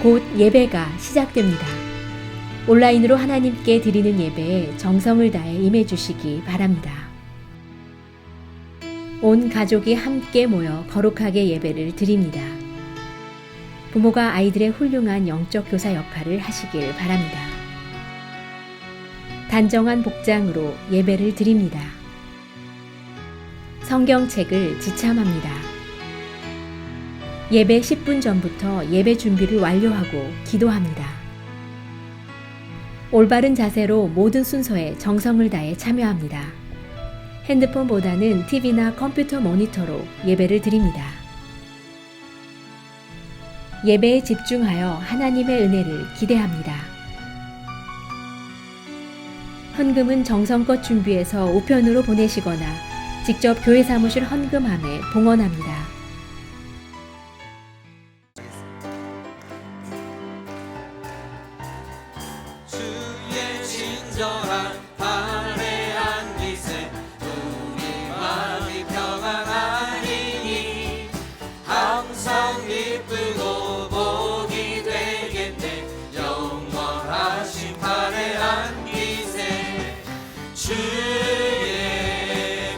곧 예배가 시작됩니다. 온라인으로 하나님께 드리는 예배에 정성을 다해 임해 주시기 바랍니다. 온 가족이 함께 모여 거룩하게 예배를 드립니다. 부모가 아이들의 훌륭한 영적 교사 역할을 하시길 바랍니다. 단정한 복장으로 예배를 드립니다. 성경책을 지참합니다. 예배 10분 전부터 예배 준비를 완료하고 기도합니다. 올바른 자세로 모든 순서에 정성을 다해 참여합니다. 핸드폰보다는 TV나 컴퓨터 모니터로 예배를 드립니다. 예배에 집중하여 하나님의 은혜를 기대합니다. 헌금은 정성껏 준비해서 우편으로 보내시거나 직접 교회 사무실 헌금함에 봉헌합니다. 주의 친절한 발레한 기세 우리 마음이 평안하리니 항상 기쁘고 복이 되겠네 영원하신 발레한 기세 주의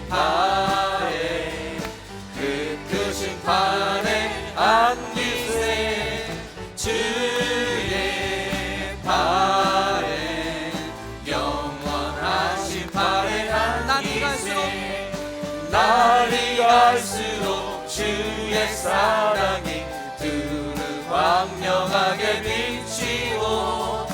발에 그 크신 발레한 기세 주의 발에 영원하신 발레한 기세 날이 갈수록 주의 사랑이 두루 광명하게 비치고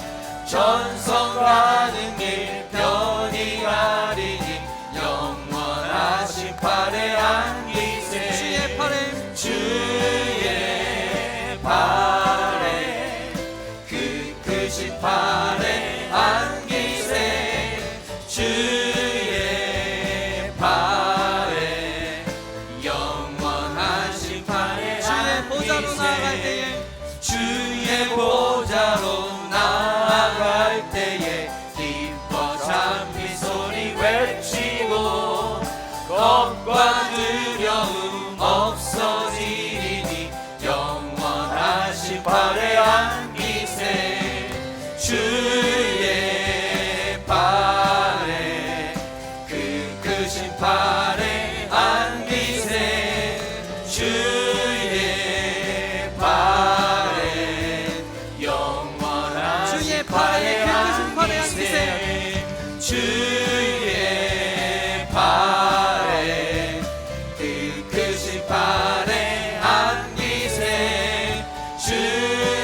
전성 가는 길 편히 가리니 영원하신 발레한 기세 주의 발에 주의 발에 그 크신 발레한 기세 주의 발에 영원하신 발레한 기세 주의 보좌로 나아갈 때에 기뻐 찬미 소리 외치고 겁과 두려움 없어지리니 영원하신 발레한 기세 주의 발에 그 크신 발레한 기세 주의 발에 영원하신 주의 발레한 기세 주의 발에 그 크신 발레한 기세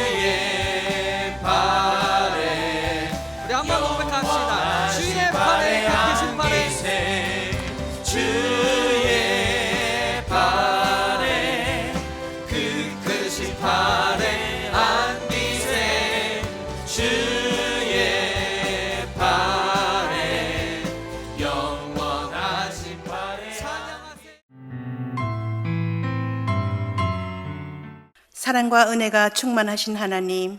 주의 발에 우리 한번 고백합시다. 주의 발에 그 크신 발레 주의 발에 그 크신 발레한 기세 주의 발에 영원하신 발레한 사랑과 은혜가 충만하신 하나님,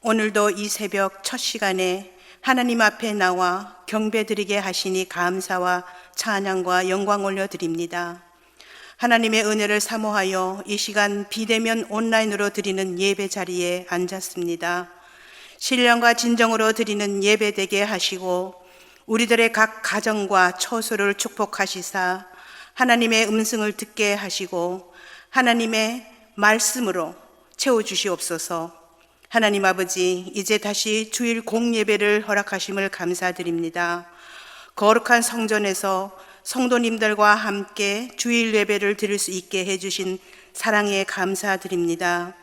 오늘도 이 새벽 첫 시간에 하나님 앞에 나와 경배드리게 하시니 감사와 찬양과 영광 올려드립니다. 하나님의 은혜를 사모하여 이 시간 비대면 온라인으로 드리는 예배 자리에 앉았습니다. 신령과 진정으로 드리는 예배 되게 하시고 우리들의 각 가정과 처소를 축복하시사 하나님의 음성을 듣게 하시고 하나님의 말씀으로 채워주시옵소서. 하나님 아버지, 이제 다시 주일 공예배를 허락하심을 감사드립니다. 거룩한 성전에서 성도님들과 함께 주일 예배를 드릴 수 있게 해주신 사랑에 감사드립니다.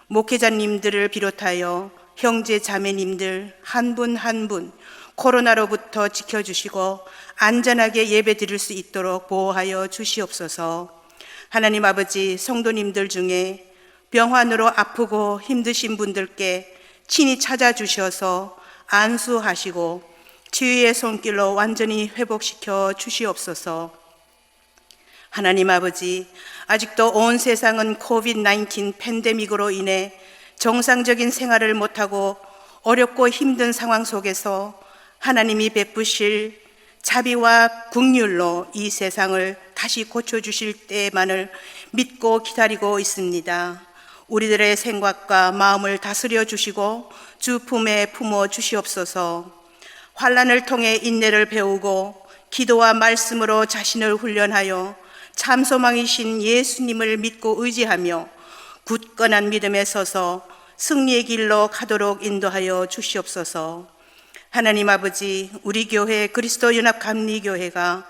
목회자님들을 비롯하여 형제 자매님들 한 분 한 분 코로나로부터 지켜주시고 안전하게 예배 드릴 수 있도록 보호하여 주시옵소서. 하나님 아버지, 성도님들 중에 병환으로 아프고 힘드신 분들께 친히 찾아주셔서 안수하시고 치유의 손길로 완전히 회복시켜 주시옵소서. 하나님 아버지, 아직도 온 세상은 코비드-19 팬데믹으로 인해 정상적인 생활을 못하고 어렵고 힘든 상황 속에서 하나님이 베푸실 자비와 긍휼로 이 세상을 다시 고쳐주실 때만을 믿고 기다리고 있습니다. 우리들의 생각과 마음을 다스려 주시고 주 품에 품어 주시옵소서. 환난을 통해 인내를 배우고 기도와 말씀으로 자신을 훈련하여 참 소망이신 예수님을 믿고 의지하며 굳건한 믿음에 서서 승리의 길로 가도록 인도하여 주시옵소서. 하나님 아버지, 우리 교회 그리스도 연합 감리교회가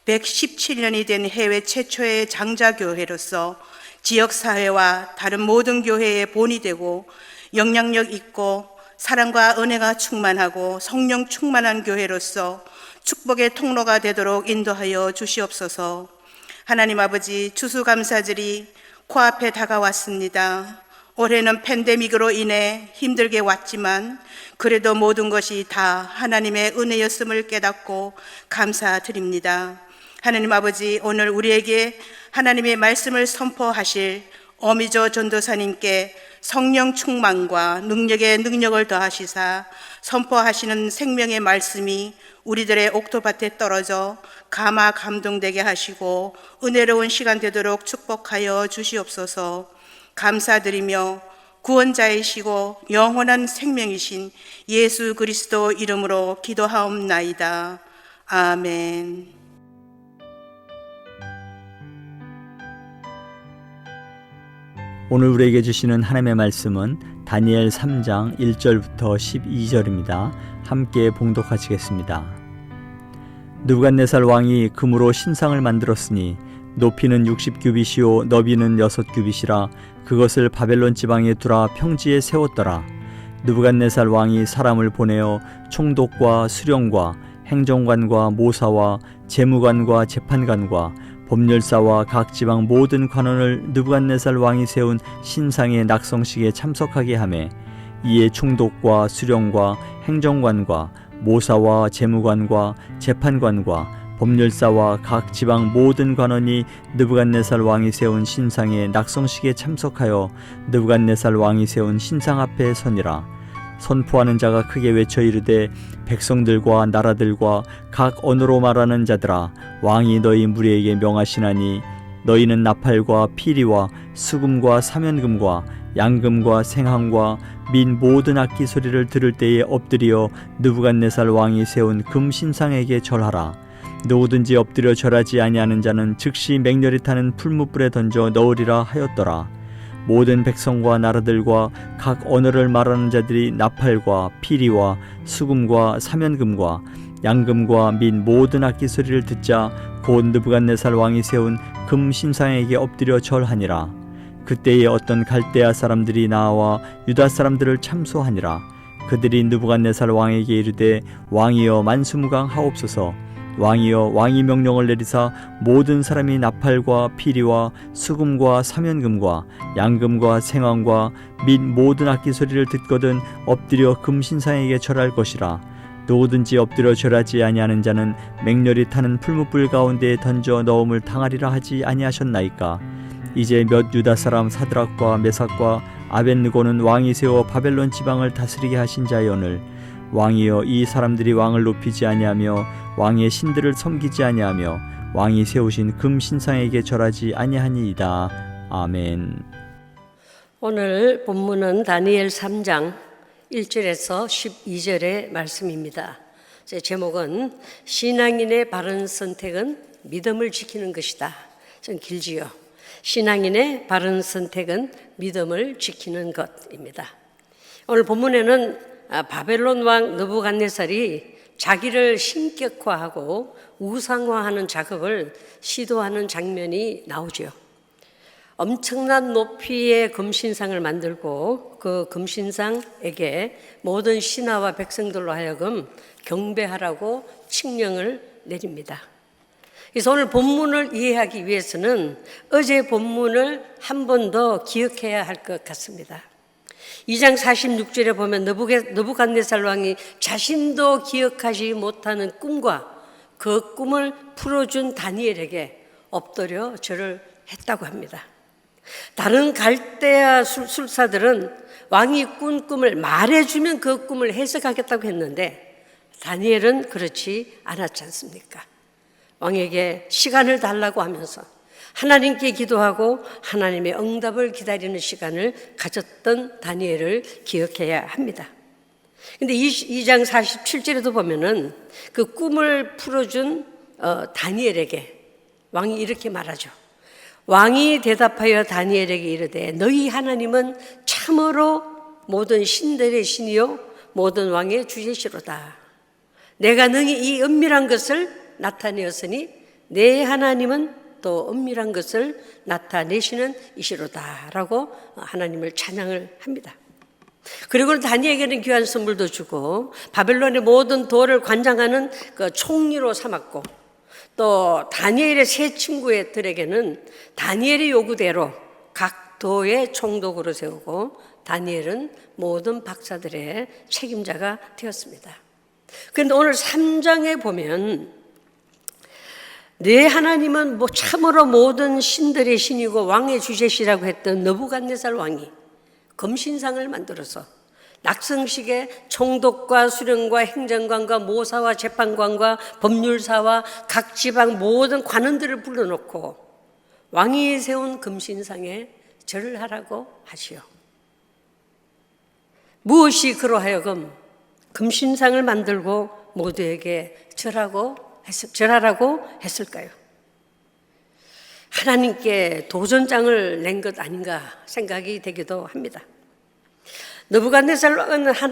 117년이 된 해외 최초의 장자교회로서 지역사회와 다른 모든 교회의 본이 되고 영향력 있고 사랑과 은혜가 충만하고 성령 충만한 교회로서 축복의 통로가 되도록 인도하여 주시옵소서. 하나님 아버지, 추수감사절이 코앞에 다가왔습니다. 올해는 팬데믹으로 인해 힘들게 왔지만 그래도 모든 것이 다 하나님의 은혜였음을 깨닫고 감사드립니다. 하나님 아버지, 오늘 우리에게 하나님의 말씀을 선포하실 어미조 전도사님께 성령 충만과 능력에 능력을 더하시사 선포하시는 생명의 말씀이 우리들의 옥토밭에 떨어져 감화 감동되게 하시고 은혜로운 시간 되도록 축복하여 주시옵소서. 감사드리며 구원자이시고 영원한 생명이신 예수 그리스도 이름으로 기도하옵나이다. 아멘. 오늘 우리에게 주시는 하나님의 말씀은 다니엘 3장 1절부터 12절입니다. 함께 봉독하시겠습니다. 느부갓네살 왕이 금으로 신상을 만들었으니 높이는 60규빗이요 너비는 6규빗이라 그것을 바벨론 지방에 두라 평지에 세웠더라. 느부갓네살 왕이 사람을 보내어 총독과 수령과 행정관과 모사와 재무관과 재판관과 법률사와 각 지방 모든 관원을 느부갓네살 왕이 세운 신상의 낙성식에 참석하게 하매 이에 총독과 수령과 행정관과 모사와 재무관과 재판관과 법률사와 각 지방 모든 관원이 느부갓네살 왕이 세운 신상의 낙성식에 참석하여 느부갓네살 왕이 세운 신상 앞에 서니라. 선포하는 자가 크게 외쳐 이르되 백성들과 나라들과 각 언어로 말하는 자들아, 왕이 너희 무리에게 명하시나니 너희는 나팔과 피리와 수금과 사면금과 양금과 생황과 및 모든 악기 소리를 들을 때에 엎드려 느부갓네살 왕이 세운 금 신상에게 절하라. 누구든지 엎드려 절하지 아니하는 자는 즉시 맹렬히 타는 풀무불에 던져 넣으리라 하였더라. 모든 백성과 나라들과 각 언어를 말하는 자들이 나팔과 피리와 수금과 사면금과 양금과 및 모든 악기 소리를 듣자 곧 느부갓네살 왕이 세운 금 신상에게 엎드려 절하니라. 그때에 어떤 갈대아 사람들이 나와 유다 사람들을 참소하니라. 그들이 느부갓네살 왕에게 이르되 왕이여 만수무강하옵소서. 왕이여 왕이 명령을 내리사 모든 사람이 나팔과 피리와 수금과 사면금과 양금과 생황과 및 모든 악기 소리를 듣거든 엎드려 금신상에게 절할 것이라. 누구든지 엎드려 절하지 아니하는 자는 맹렬히 타는 풀무불 가운데에 던져 넣음을 당하리라 하지 아니하셨나이까. 이제 몇 유다 사람 사드락과 메삭과 아벳느고는 왕이 세워 바벨론 지방을 다스리게 하신 자여늘 왕이여 이 사람들이 왕을 높이지 아니하며 왕의 신들을 섬기지 아니하며 왕이 세우신 금 신상에게 절하지 아니하니이다. 아멘. 오늘 본문은 다니엘 3장 1절에서 12절의 말씀입니다. 제 제목은 신앙인의 바른 선택은 믿음을 지키는 것이다. 좀 길지요. 신앙인의 바른 선택은 믿음을 지키는 것입니다. 오늘 본문에는 바벨론 왕 느부갓네살이 자기를 신격화하고 우상화하는 작업을 시도하는 장면이 나오죠. 엄청난 높이의 금신상을 만들고 그 금신상에게 모든 신하와 백성들로 하여금 경배하라고 칙령을 내립니다. 그래서 오늘 본문을 이해하기 위해서는 어제 본문을 한 번 더 기억해야 할 것 같습니다. 2장 46절에 보면 느부갓네살 왕이 자신도 기억하지 못하는 꿈과 그 꿈을 풀어준 다니엘에게 엎드려 절을 했다고 합니다. 다른 갈대아 술사들은 왕이 꾼 꿈을 말해주면 그 꿈을 해석하겠다고 했는데 다니엘은 그렇지 않았지 않습니까? 왕에게 시간을 달라고 하면서 하나님께 기도하고 하나님의 응답을 기다리는 시간을 가졌던 다니엘을 기억해야 합니다. 근데 2장 47절에도 보면은 그 꿈을 풀어준 다니엘에게 왕이 이렇게 말하죠. 왕이 대답하여 다니엘에게 이르되 너희 하나님은 참으로 모든 신들의 신이요 모든 왕의 주제시로다. 내가 능히 이 은밀한 것을 나타내었으니 내 하나님은 또 은밀한 것을 나타내시는 이시로다 라고 하나님을 찬양을 합니다. 그리고 다니엘에게는 귀한 선물도 주고 바벨론의 모든 도를 관장하는 그 총리로 삼았고 또 다니엘의 세 친구들에게는 다니엘의 요구대로 각 도의 총독으로 세우고 다니엘은 모든 박사들의 책임자가 되었습니다. 그런데 오늘 3장에 보면 내 하나님은 참으로 모든 신들의 신이고 왕의 주제시라고 했던 느부갓네살 왕이 금신상을 만들어서 낙성식에 총독과 수령과 행정관과 모사와 재판관과 법률사와 각 지방 모든 관원들을 불러놓고 왕이 세운 금신상에 절을 하라고 하시오. 무엇이 그로하여금 금신상을 만들고 모두에게 절하라고 했을까요? 하나님께 도전장을 낸 것 아닌가 생각이 되기도 합니다. 느부갓네살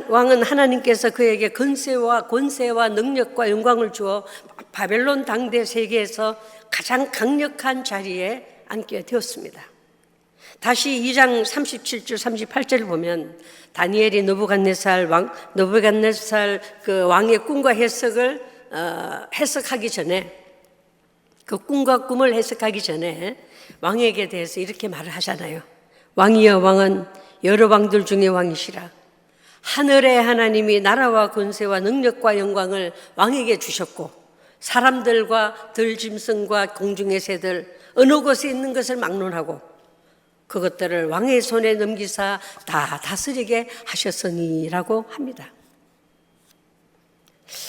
왕은 하나님께서 그에게 권세와 능력과 영광을 주어 바벨론 당대 세계에서 가장 강력한 자리에 앉게 되었습니다. 다시 2장 37절 38절을 보면 다니엘이 느부갓네살 그 왕의 꿈과 해석을 해석하기 전에 그 꿈과 꿈을 해석하기 전에 왕에게 대해서 이렇게 말을 하잖아요. 왕이여 왕은 여러 왕들 중에 왕이시라. 하늘의 하나님이 나라와 권세와 능력과 영광을 왕에게 주셨고 사람들과 들짐승과 공중의 새들 어느 곳에 있는 것을 막론하고 그것들을 왕의 손에 넘기사 다 다스리게 하셨으니라고 합니다.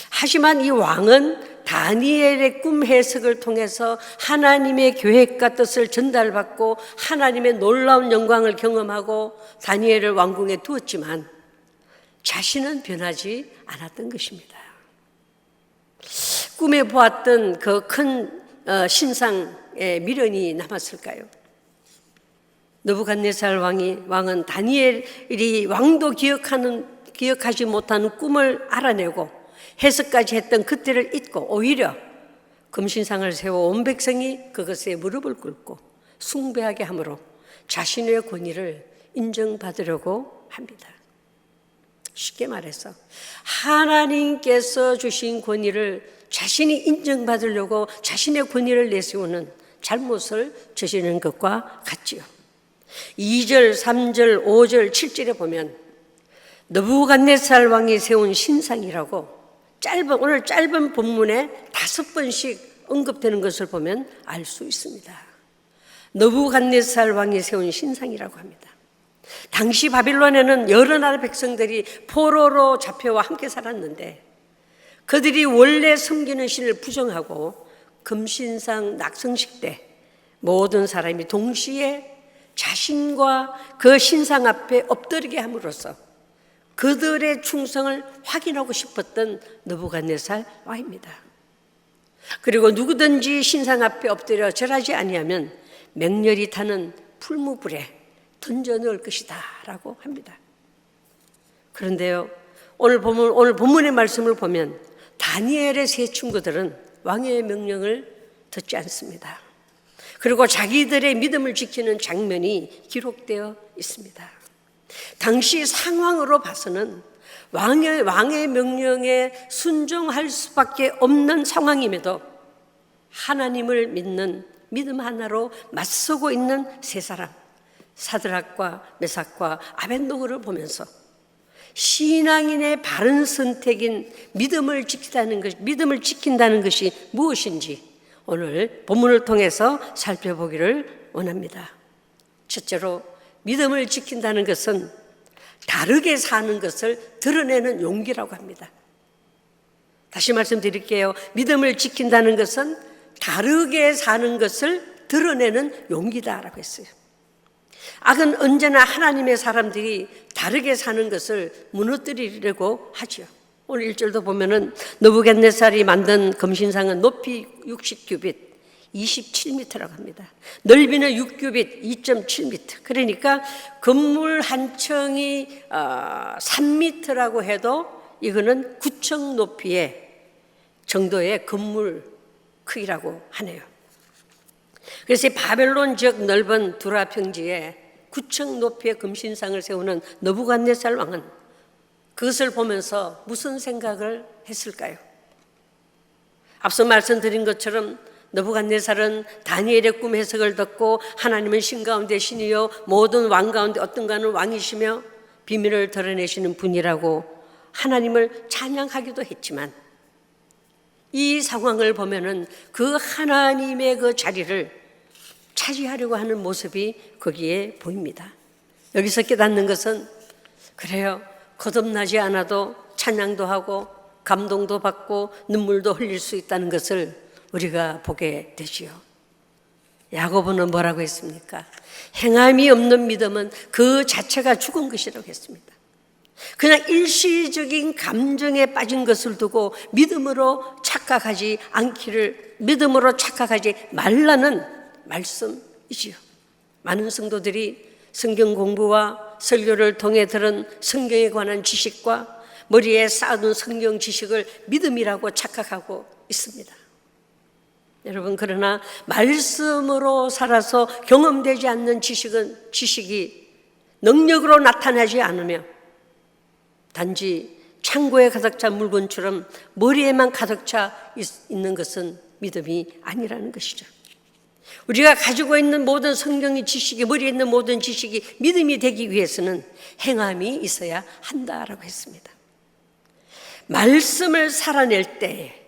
하지만 이 왕은 다니엘의 꿈 해석을 통해서 하나님의 계획과 뜻을 전달받고 하나님의 놀라운 영광을 경험하고 다니엘을 왕궁에 두었지만 자신은 변하지 않았던 것입니다. 꿈에 보았던 그 큰 신상의 미련이 남았을까요? 느부갓네살 왕은 다니엘이 왕도 기억하지 못하는 꿈을 알아내고 해석까지 했던 그때를 잊고 오히려 금신상을 세워 온 백성이 그것에 무릎을 꿇고 숭배하게 함으로 자신의 권위를 인정받으려고 합니다. 쉽게 말해서 하나님께서 주신 권위를 자신이 인정받으려고 자신의 권위를 내세우는 잘못을 저지르는 것과 같지요. 2절, 3절, 5절, 7절에 보면 느부갓네살 왕이 세운 신상이라고 오늘 짧은 본문에 5번씩 언급되는 것을 보면 알 수 있습니다. 느부갓네살 왕이 세운 신상이라고 합니다. 당시 바빌론에는 여러 나라 백성들이 포로로 잡혀와 함께 살았는데 그들이 원래 섬기는 신을 부정하고 금신상 낙성식 때 모든 사람이 동시에 자신과 그 신상 앞에 엎드리게 함으로써 그들의 충성을 확인하고 싶었던 느부갓네살 왕입니다. 그리고 누구든지 신상 앞에 엎드려 절하지 아니하면 맹렬히 타는 풀무불에 던져 넣을 것이다 라고 합니다. 그런데요, 오늘 본문의 말씀을 보면 다니엘의 세 친구들은 왕의 명령을 듣지 않습니다. 그리고 자기들의 믿음을 지키는 장면이 기록되어 있습니다. 당시 상황으로 봐서는 왕의 명령에 순종할 수밖에 없는 상황임에도 하나님을 믿는 믿음 하나로 맞서고 있는 세 사람 사드락과 메삭과 아벳노고를 보면서 신앙인의 바른 선택인 믿음을 지킨다는 것이 무엇인지 오늘 본문을 통해서 살펴보기를 원합니다. 첫째로 믿음을 지킨다는 것은 다르게 사는 것을 드러내는 용기라고 합니다. 다시 말씀드릴게요. 믿음을 지킨다는 것은 다르게 사는 것을 드러내는 용기다라고 했어요. 악은 언제나 하나님의 사람들이 다르게 사는 것을 무너뜨리려고 하죠. 오늘 1절도 보면은 느부갓네살이 만든 금신상은 높이 60규빗 27m라고 합니다. 넓이는 6규빗 2.7m. 그러니까 건물 한 층이 3m라고 해도 이거는 9층 높이의 정도의 건물 크기라고 하네요. 그래서 바벨론 지역 넓은 두라 평지에 9층 높이의 금신상을 세우는 느부갓네살 왕은 그것을 보면서 무슨 생각을 했을까요? 앞서 말씀드린 것처럼 느부갓네살은 다니엘의 꿈 해석을 듣고 하나님은 신 가운데 신이요 모든 왕 가운데 어떤가는 왕이시며 비밀을 드러내시는 분이라고 하나님을 찬양하기도 했지만 이 상황을 보면은 그 하나님의 그 자리를 차지하려고 하는 모습이 거기에 보입니다. 여기서 깨닫는 것은 그래요. 거듭나지 않아도 찬양도 하고 감동도 받고 눈물도 흘릴 수 있다는 것을 우리가 보게 되지요. 야고보는 뭐라고 했습니까? 행함이 없는 믿음은 그 자체가 죽은 것이라고 했습니다. 그냥 일시적인 감정에 빠진 것을 두고 믿음으로 착각하지 않기를, 믿음으로 착각하지 말라는 말씀이지요. 많은 성도들이 성경 공부와 설교를 통해 들은 성경에 관한 지식과 머리에 쌓아둔 성경 지식을 믿음이라고 착각하고 있습니다. 여러분, 그러나 말씀으로 살아서 경험되지 않는 지식이 능력으로 나타나지 않으며 단지 창고에 가득 찬 물건처럼 머리에만 가득 차 있는 것은 믿음이 아니라는 것이죠. 우리가 가지고 있는 모든 성경의 지식이, 머리에 있는 모든 지식이 믿음이 되기 위해서는 행함이 있어야 한다라고 했습니다. 말씀을 살아낼 때에,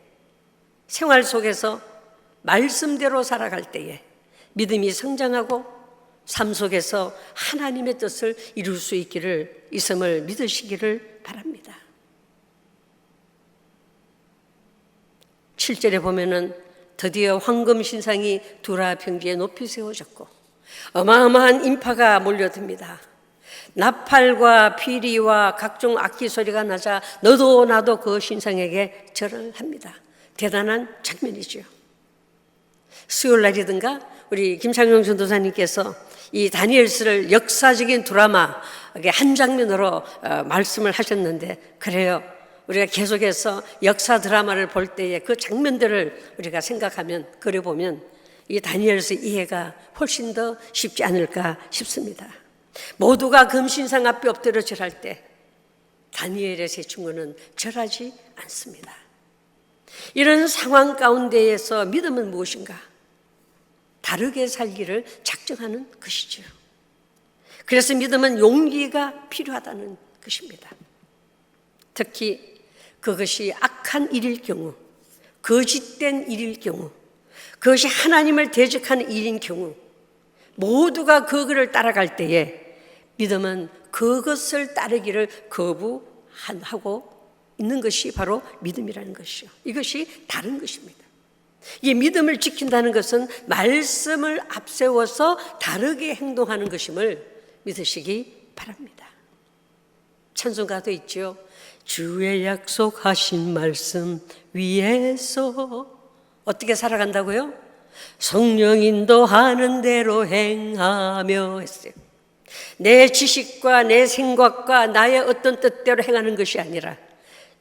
생활 속에서 말씀대로 살아갈 때에 믿음이 성장하고 삶 속에서 하나님의 뜻을 이룰 수 있음을 믿으시기를 바랍니다. 7절에 보면은 드디어 황금 신상이 두라 평지에 높이 세워졌고 어마어마한 인파가 몰려듭니다. 나팔과 피리와 각종 악기 소리가 나자 너도 나도 그 신상에게 절을 합니다. 대단한 장면이죠. 수요일 날이든가 우리 김창룡 전도사님께서 이 다니엘서를 역사적인 드라마 한 장면으로 말씀을 하셨는데, 그래요. 우리가 계속해서 역사 드라마를 볼 때에 그 장면들을 우리가 생각하면, 그려보면 이 다니엘서 이해가 훨씬 더 쉽지 않을까 싶습니다. 모두가 금신상 앞에 엎드려 절할 때 다니엘의 세 친구는 절하지 않습니다. 이런 상황 가운데에서 믿음은 무엇인가? 다르게 살기를 작정하는 것이죠. 그래서 믿음은 용기가 필요하다는 것입니다. 특히 그것이 악한 일일 경우, 거짓된 일일 경우, 그것이 하나님을 대적하는 일인 경우, 모두가 그것을 따라갈 때에 믿음은 그것을 따르기를 거부하고 있는 것이 바로 믿음이라는 것이죠. 이것이 다른 것입니다. 이 믿음을 지킨다는 것은 말씀을 앞세워서 다르게 행동하는 것임을 믿으시기 바랍니다. 찬송가도 있죠. 주의 약속하신 말씀 위에서 어떻게 살아간다고요? 성령 인도하는 대로 행하며 했어요. 내 지식과 내 생각과 나의 어떤 뜻대로 행하는 것이 아니라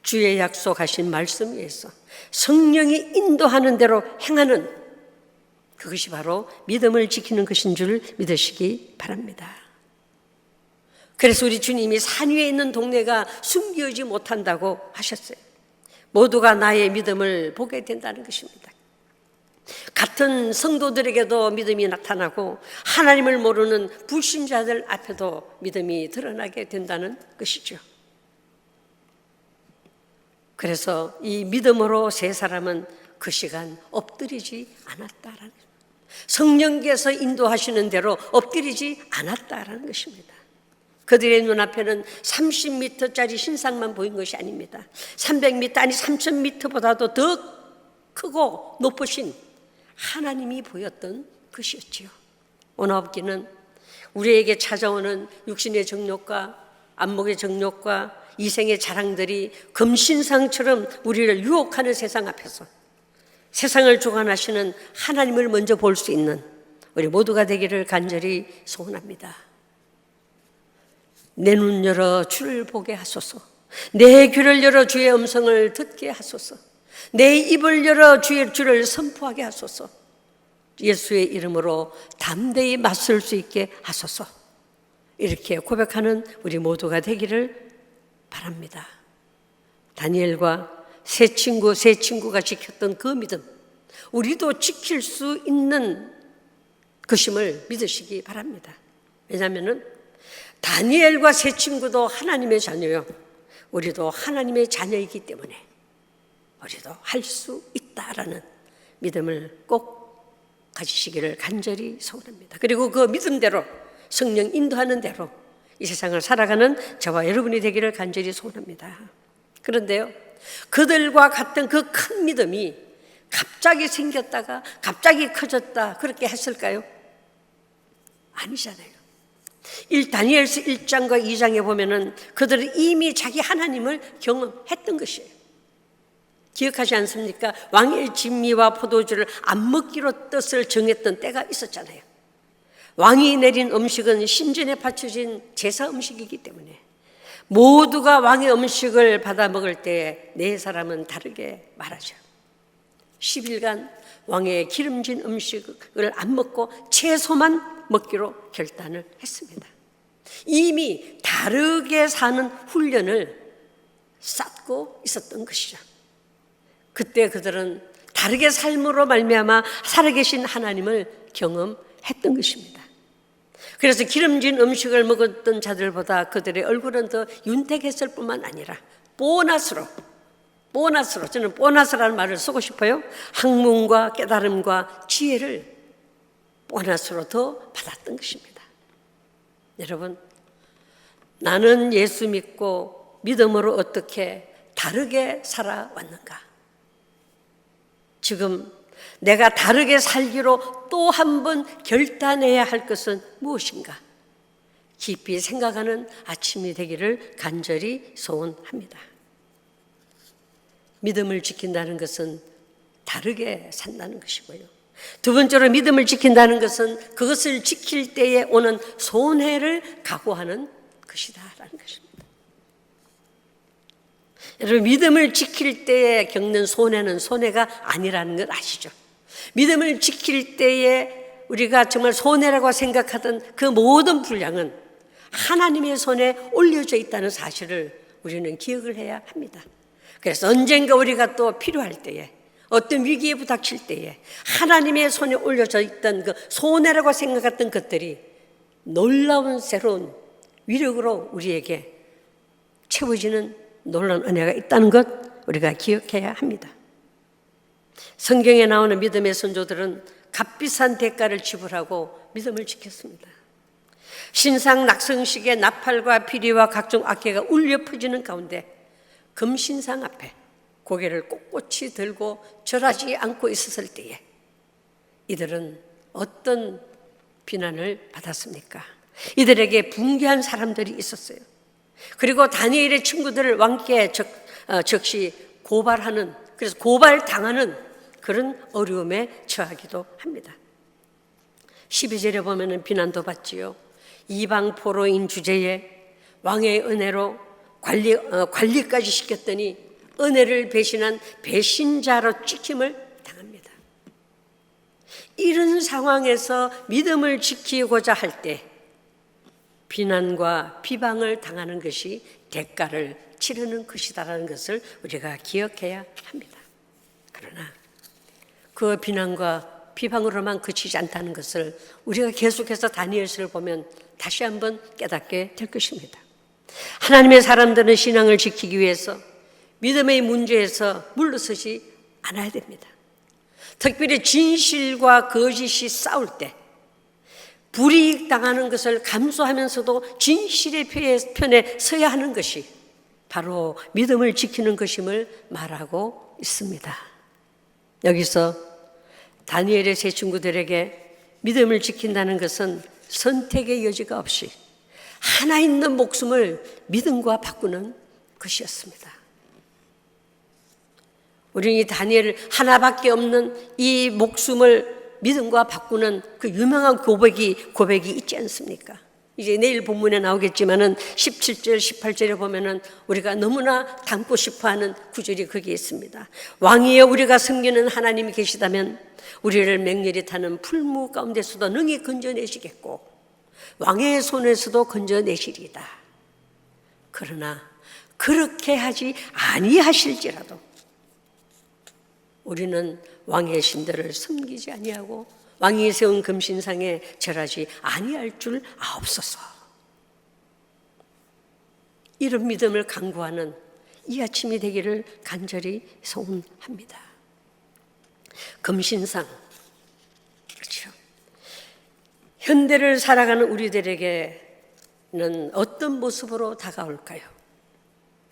주의 약속하신 말씀 위에서 성령이 인도하는 대로 행하는, 그것이 바로 믿음을 지키는 것인 줄 믿으시기 바랍니다. 그래서 우리 주님이 산 위에 있는 동네가 숨겨지지 못한다고 하셨어요. 모두가 나의 믿음을 보게 된다는 것입니다. 같은 성도들에게도 믿음이 나타나고 하나님을 모르는 불신자들 앞에도 믿음이 드러나게 된다는 것이죠. 그래서 이 믿음으로 세 사람은 그 시간 엎드리지 않았다라는 거예요. 성령께서 인도하시는 대로 엎드리지 않았다라는 것입니다. 그들의 눈앞에는 30m짜리 신상만 보인 것이 아닙니다. 300m 아니 3000m보다도 더 크고 높으신 하나님이 보였던 것이었지요. 온화없기는 우리에게 찾아오는 육신의 정욕과 안목의 정욕과 이생의 자랑들이 금신상처럼 우리를 유혹하는 세상 앞에서 세상을 주관하시는 하나님을 먼저 볼 수 있는 우리 모두가 되기를 간절히 소원합니다. 내 눈 열어 주를 보게 하소서. 내 귀를 열어 주의 음성을 듣게 하소서. 내 입을 열어 주를 선포하게 하소서. 예수의 이름으로 담대히 맞설 수 있게 하소서. 이렇게 고백하는 우리 모두가 되기를 바랍니다. 다니엘과 세 친구가 지켰던 그 믿음, 우리도 지킬 수 있는 것임을 믿으시기 바랍니다. 왜냐하면 다니엘과 세 친구도 하나님의 자녀요, 우리도 하나님의 자녀이기 때문에 우리도 할 수 있다라는 믿음을 꼭 가지시기를 간절히 소원합니다. 그리고 그 믿음대로 성령 인도하는 대로 이 세상을 살아가는 저와 여러분이 되기를 간절히 소원합니다. 그런데요, 그들과 같은 그 큰 믿음이 갑자기 생겼다가 갑자기 커졌다 그렇게 했을까요? 아니잖아요. 다니엘서 1장과 2장에 보면은 그들은 이미 자기 하나님을 경험했던 것이에요. 기억하지 않습니까? 왕의 진미와 포도주를 안 먹기로 뜻을 정했던 때가 있었잖아요. 왕이 내린 음식은 신전에 바쳐진 제사 음식이기 때문에 모두가 왕의 음식을 받아 먹을 때 네 사람은 다르게 말하죠. 10일간 왕의 기름진 음식을 안 먹고 채소만 먹기로 결단을 했습니다. 이미 다르게 사는 훈련을 쌓고 있었던 것이죠. 그때 그들은 다르게 삶으로 말미암아 살아계신 하나님을 경험했던 것입니다. 그래서 기름진 음식을 먹었던 자들보다 그들의 얼굴은 더 윤택했을 뿐만 아니라 보너스로 저는 보너스라는 말을 쓰고 싶어요. 학문과 깨달음과 지혜를 보너스로 더 받았던 것입니다. 여러분, 나는 예수 믿고 믿음으로 어떻게 다르게 살아왔는가? 지금 내가 다르게 살기로 또 한 번 결단해야 할 것은 무엇인가? 깊이 생각하는 아침이 되기를 간절히 소원합니다. 믿음을 지킨다는 것은 다르게 산다는 것이고요. 두 번째로 믿음을 지킨다는 것은 그것을 지킬 때에 오는 손해를 각오하는 것이다라는 것입니다. 여러분, 믿음을 지킬 때에 겪는 손해는 손해가 아니라는 걸 아시죠? 믿음을 지킬 때에 우리가 정말 손해라고 생각하던 그 모든 분량은 하나님의 손에 올려져 있다는 사실을 우리는 기억을 해야 합니다. 그래서 언젠가 우리가 또 필요할 때에, 어떤 위기에 부닥칠 때에 하나님의 손에 올려져 있던 그 손해라고 생각했던 것들이 놀라운 새로운 위력으로 우리에게 채워지는 놀라운 은혜가 있다는 것 우리가 기억해야 합니다. 성경에 나오는 믿음의 선조들은 값비싼 대가를 지불하고 믿음을 지켰습니다. 신상 낙성식의 나팔과 피리와 각종 악기가 울려 퍼지는 가운데 금신상 앞에 고개를 꼿꼿이 들고 절하지 않고 있었을 때에 이들은 어떤 비난을 받았습니까? 이들에게 붕괴한 사람들이 있었어요. 그리고 다니엘의 친구들을 왕께 즉시 고발하는, 그래서 고발당하는 그런 어려움에 처하기도 합니다. 12절에 보면 비난도 받지요. 이방 포로인 주제에 왕의 은혜로 관리까지 시켰더니 은혜를 배신한 배신자로 찍힘을 당합니다. 이런 상황에서 믿음을 지키고자 할 때 비난과 비방을 당하는 것이 대가를 치르는 것이다라는 것을 우리가 기억해야 합니다. 그러나 그 비난과 비방으로만 그치지 않다는 것을 우리가 계속해서 다니엘서를 보면 다시 한번 깨닫게 될 것입니다. 하나님의 사람들은 신앙을 지키기 위해서 믿음의 문제에서 물러서지 않아야 됩니다. 특별히 진실과 거짓이 싸울 때 불이익 당하는 것을 감수하면서도 진실의 편에 서야 하는 것이 바로 믿음을 지키는 것임을 말하고 있습니다. 여기서 다니엘의 세 친구들에게 믿음을 지킨다는 것은 선택의 여지가 없이 하나 있는 목숨을 믿음과 바꾸는 것이었습니다. 우리는 이 다니엘 하나밖에 없는 이 목숨을 믿음과 바꾸는 그 유명한 고백이 있지 않습니까? 이제 내일 본문에 나오겠지만은 17절, 18절에 보면은 우리가 너무나 담고 싶어하는 구절이 거기에 있습니다. 왕이여 우리가 섬기는 하나님이 계시다면 우리를 맹렬히 타는 풀무 가운데서도 능히 건져내시겠고 왕의 손에서도 건져내시리이다. 그러나 그렇게 하지 아니하실지라도 우리는 왕의 신들을 섬기지 아니하고 왕이 세운 금신상에 절하지 아니할 줄 아옵소서. 이런 믿음을 강구하는 이 아침이 되기를 간절히 소원합니다. 금신상, 그렇죠. 현대를 살아가는 우리들에게는 어떤 모습으로 다가올까요?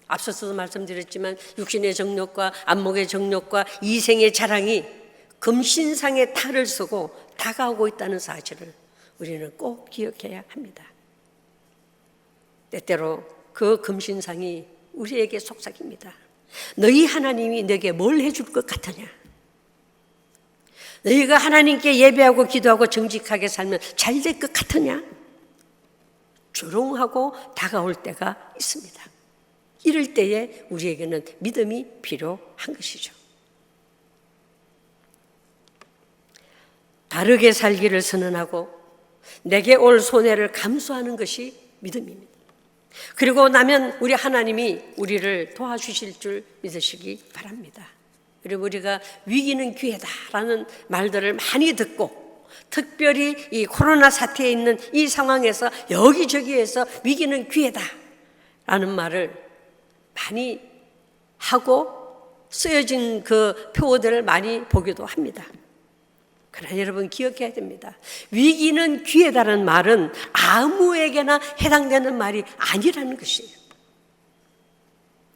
앞서서도 말씀드렸지만 육신의 정욕과 안목의 정욕과 이생의 자랑이 금신상에 탈을 쓰고 다가오고 있다는 사실을 우리는 꼭 기억해야 합니다. 때때로 그 금신상이 우리에게 속삭입니다. 너희 하나님이 너에게 뭘 해줄 것 같으냐? 너희가 하나님께 예배하고 기도하고 정직하게 살면 잘 될 것 같으냐? 조롱하고 다가올 때가 있습니다. 이럴 때에 우리에게는 믿음이 필요한 것이죠. 다르게 살기를 선언하고 내게 올 손해를 감수하는 것이 믿음입니다. 그리고 나면 우리 하나님이 우리를 도와주실 줄 믿으시기 바랍니다. 그리고 우리가 위기는 기회다라는 말들을 많이 듣고 특별히 이 코로나 사태에 있는 이 상황에서 여기저기에서 위기는 기회다라는 말을 많이 하고 쓰여진 그 표어들을 많이 보기도 합니다. 그러나 여러분 기억해야 됩니다. 위기는 기회다라는 말은 아무에게나 해당되는 말이 아니라는 것이에요.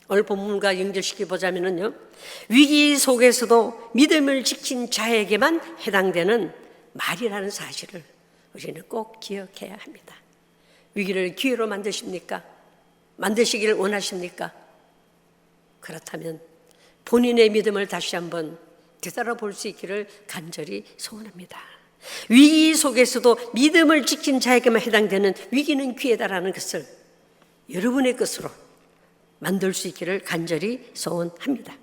오늘 본문과 연결시켜 보자면요, 위기 속에서도 믿음을 지킨 자에게만 해당되는 말이라는 사실을 우리는 꼭 기억해야 합니다. 위기를 기회로 만드십니까? 만드시기를 원하십니까? 그렇다면 본인의 믿음을 다시 한번 되돌아볼 수 있기를 간절히 소원합니다. 위기 속에서도 믿음을 지킨 자에게만 해당되는 위기는 기회다라는 것을 여러분의 것으로 만들 수 있기를 간절히 소원합니다.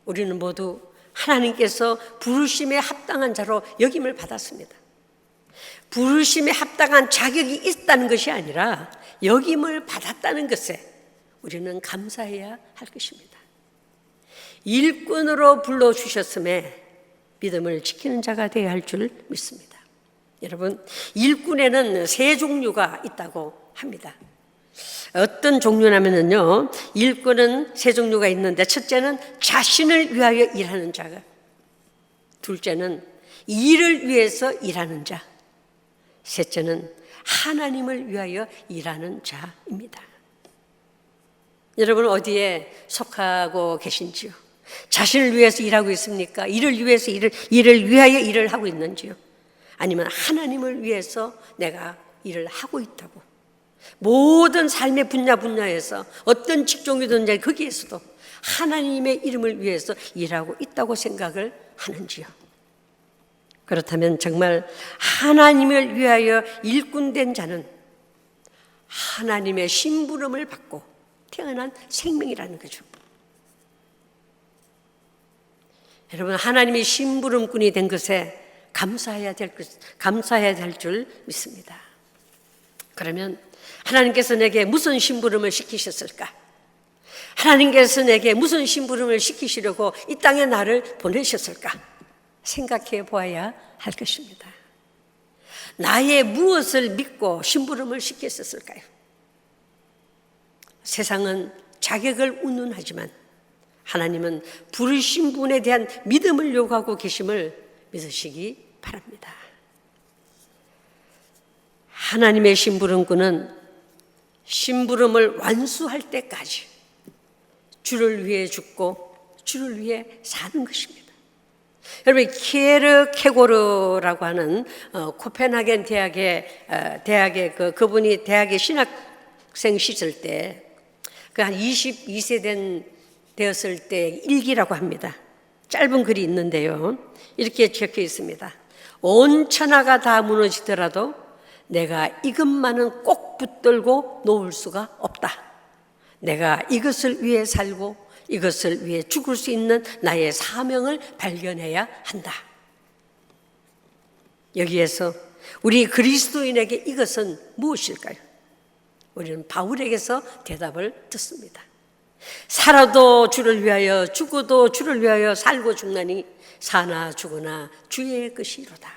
우리는 모두 하나님께서 부르심에 합당한 자로 여김을 받았습니다. 부르심에 합당한 자격이 있다는 것이 아니라 여김을 받았다는 것에 우리는 감사해야 할 것입니다. 일꾼으로 불러주셨음에 믿음을 지키는 자가 되어야 할 줄 믿습니다. 여러분, 일꾼에는 세 종류가 있다고 합니다. 어떤 종류냐면요, 일꾼은 세 종류가 있는데, 첫째는 자신을 위하여 일하는 자가, 둘째는 일을 위해서 일하는 자, 셋째는 하나님을 위하여 일하는 자입니다. 여러분 어디에 속하고 계신지요? 자신을 위해서 일하고 있습니까? 일을 위해서 일을 위하여 일을 하고 있는지요? 아니면 하나님을 위해서 내가 일을 하고 있다고? 모든 삶의 분야에서 어떤 직종이든지 거기에서도 하나님의 이름을 위해서 일하고 있다고 생각을 하는지요? 그렇다면 정말 하나님을 위하여 일꾼된 자는 하나님의 심부름을 받고 태어난 생명이라는 거죠. 여러분, 하나님이 심부름꾼이 된 것에 감사해야 될 줄 믿습니다. 그러면 하나님께서 내게 무슨 심부름을 시키셨을까? 하나님께서 내게 무슨 심부름을 시키시려고 이 땅에 나를 보내셨을까? 생각해 보아야 할 것입니다. 나의 무엇을 믿고 심부름을 시켰을까요? 세상은 자격을 운운하지만 하나님은 부르신 분에 대한 믿음을 요구하고 계심을 믿으시기 바랍니다. 하나님의 심부름꾼은 심부름을 완수할 때까지 주를 위해 죽고 주를 위해 사는 것입니다. 여러분, 키에르 케고르라고 하는 코펜하겐 대학의 그분이 대학의 신학생 시절 때 그 한 22세 되었을 때 일기라고 합니다. 짧은 글이 있는데요. 이렇게 적혀 있습니다. 온 천하가 다 무너지더라도 내가 이것만은 꼭 붙들고 놓을 수가 없다. 내가 이것을 위해 살고 이것을 위해 죽을 수 있는 나의 사명을 발견해야 한다. 여기에서 우리 그리스도인에게 이것은 무엇일까요? 우리는 바울에게서 대답을 듣습니다. 살아도 주를 위하여 죽어도 주를 위하여 살고 죽나니 사나 죽으나 주의 것이로다.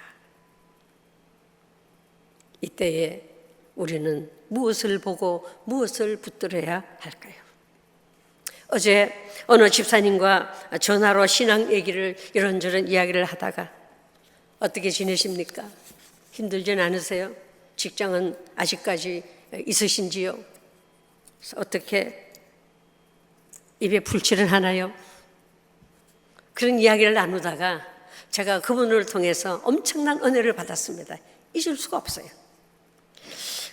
이때에 우리는 무엇을 보고 무엇을 붙들어야 할까요? 어제 어느 집사님과 전화로 신앙 얘기를 이런저런 이야기를 하다가 어떻게 지내십니까? 힘들진 않으세요? 직장은 아직까지 있으신지요? 어떻게 입에 풀칠을 하나요? 그런 이야기를 나누다가 제가 그분을 통해서 엄청난 은혜를 받았습니다. 잊을 수가 없어요.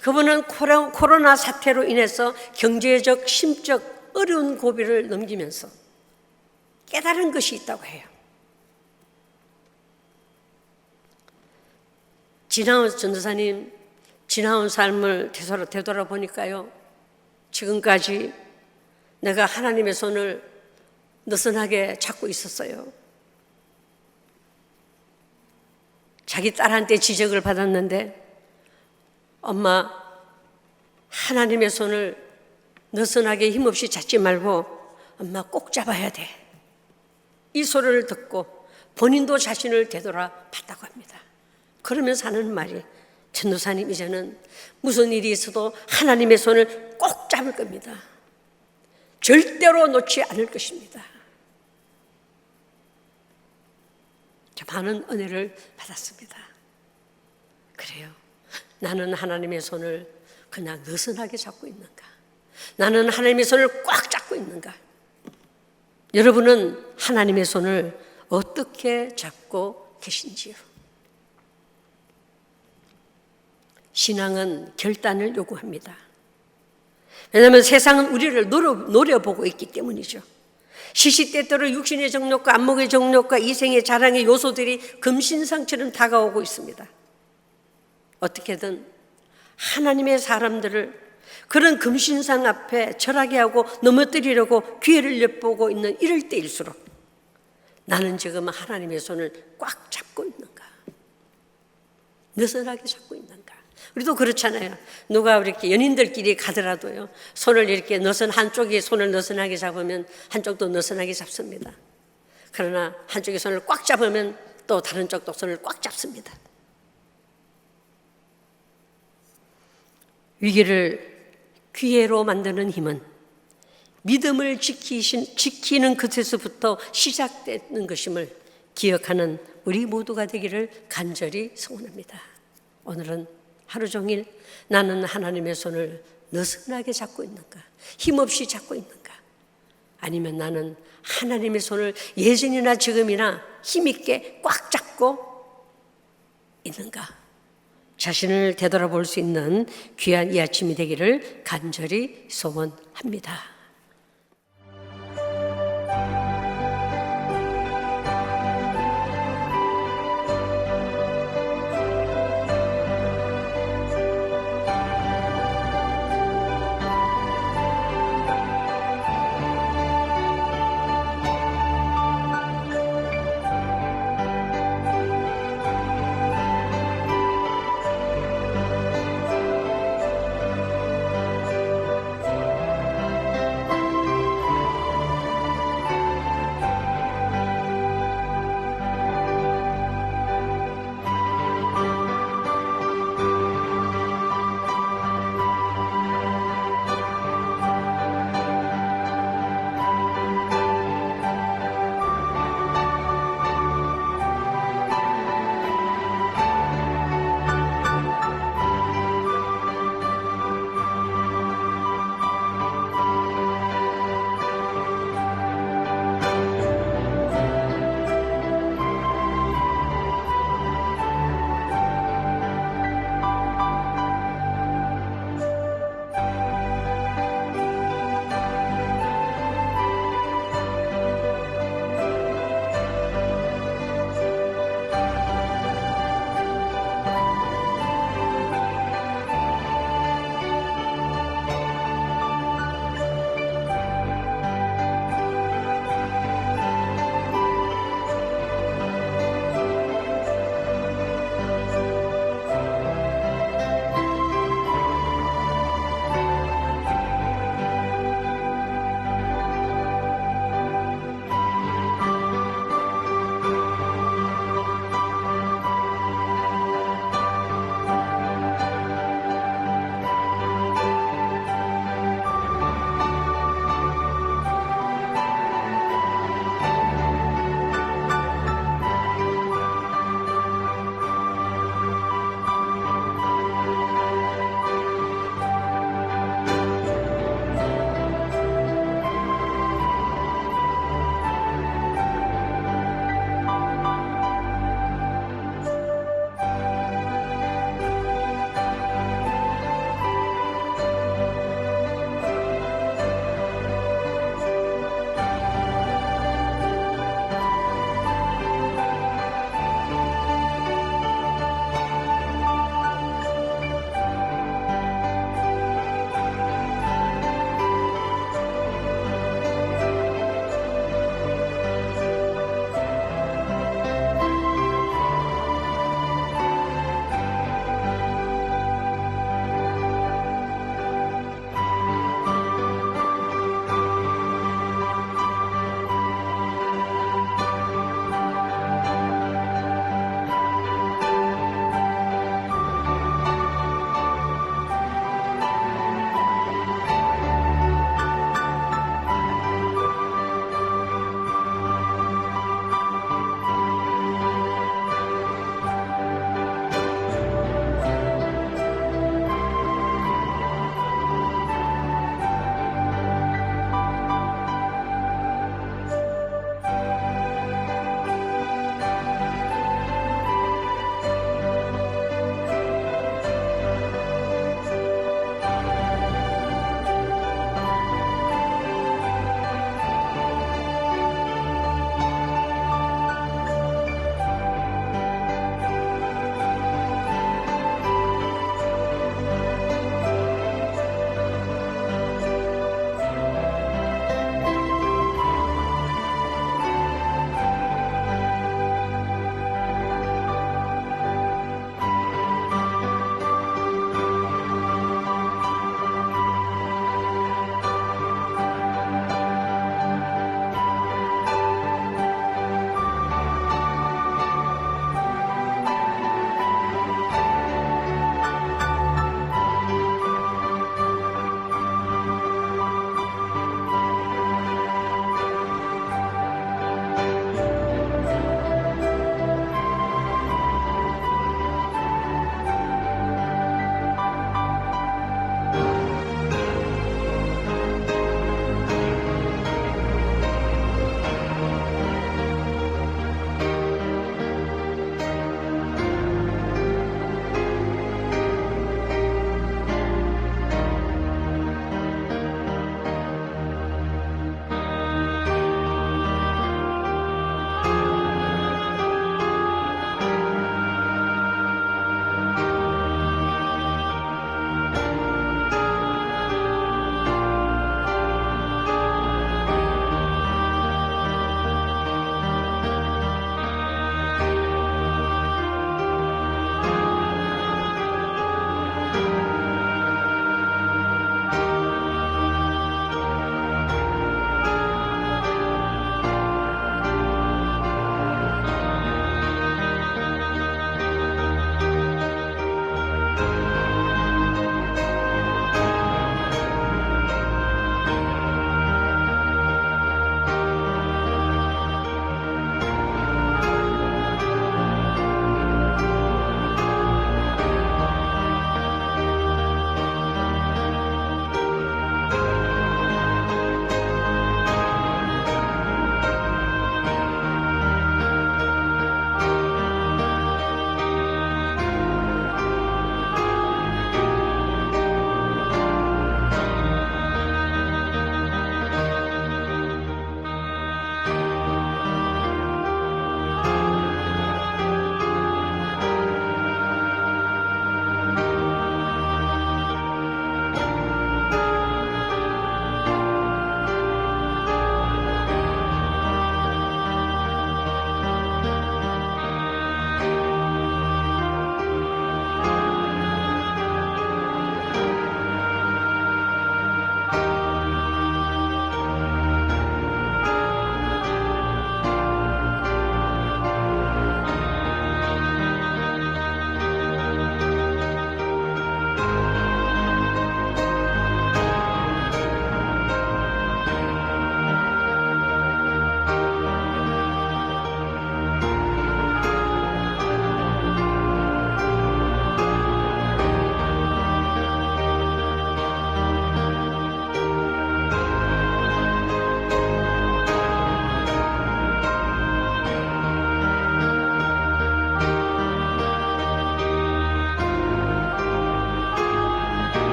그분은 코로나 사태로 인해서 경제적, 심적 어려운 고비를 넘기면서 깨달은 것이 있다고 해요. 지나온 전도사님, 지나온 삶을 되돌아보니까요, 지금까지 내가 하나님의 손을 느슨하게 잡고 있었어요. 자기 딸한테 지적을 받았는데, 엄마, 하나님의 손을 느슨하게 힘없이 잡지 말고 엄마 꼭 잡아야 돼. 이 소리를 듣고 본인도 자신을 되돌아봤다고 합니다. 그러면서 하는 말이, 전도사님, 이제는 무슨 일이 있어도 하나님의 손을 꼭 잡을 겁니다. 절대로 놓지 않을 것입니다. 많은 은혜를 받았습니다. 그래요. 나는 하나님의 손을 그냥 느슨하게 잡고 있는가? 나는 하나님의 손을 꽉 잡고 있는가? 여러분은 하나님의 손을 어떻게 잡고 계신지요? 신앙은 결단을 요구합니다. 왜냐하면 세상은 우리를 노려보고 있기 때문이죠. 시시때때로 육신의 정욕과 안목의 정욕과 이생의 자랑의 요소들이 금신상처럼 다가오고 있습니다. 어떻게든 하나님의 사람들을 그런 금신상 앞에 절하게 하고 넘어뜨리려고 기회를 엿보고 있는 이럴 때일수록 나는 지금 하나님의 손을 꽉 잡고 있는가? 느슨하게 잡고 있는가? 우리도 그렇잖아요. 누가 이렇게 연인들끼리 가더라도요, 손을 이렇게 한쪽이 손을 느슨하게 잡으면 한쪽도 느슨하게 잡습니다. 그러나 한쪽이 손을 꽉 잡으면 또 다른 쪽도 손을 꽉 잡습니다. 위기를 기회로 만드는 힘은 믿음을 지키는 것에서부터 시작되는 것임을 기억하는 우리 모두가 되기를 간절히 소원합니다. 오늘은 하루 종일 나는 하나님의 손을 느슨하게 잡고 있는가? 힘없이 잡고 있는가? 아니면 나는 하나님의 손을 예전이나 지금이나 힘있게 꽉 잡고 있는가? 자신을 되돌아볼 수 있는 귀한 이 아침이 되기를 간절히 소원합니다.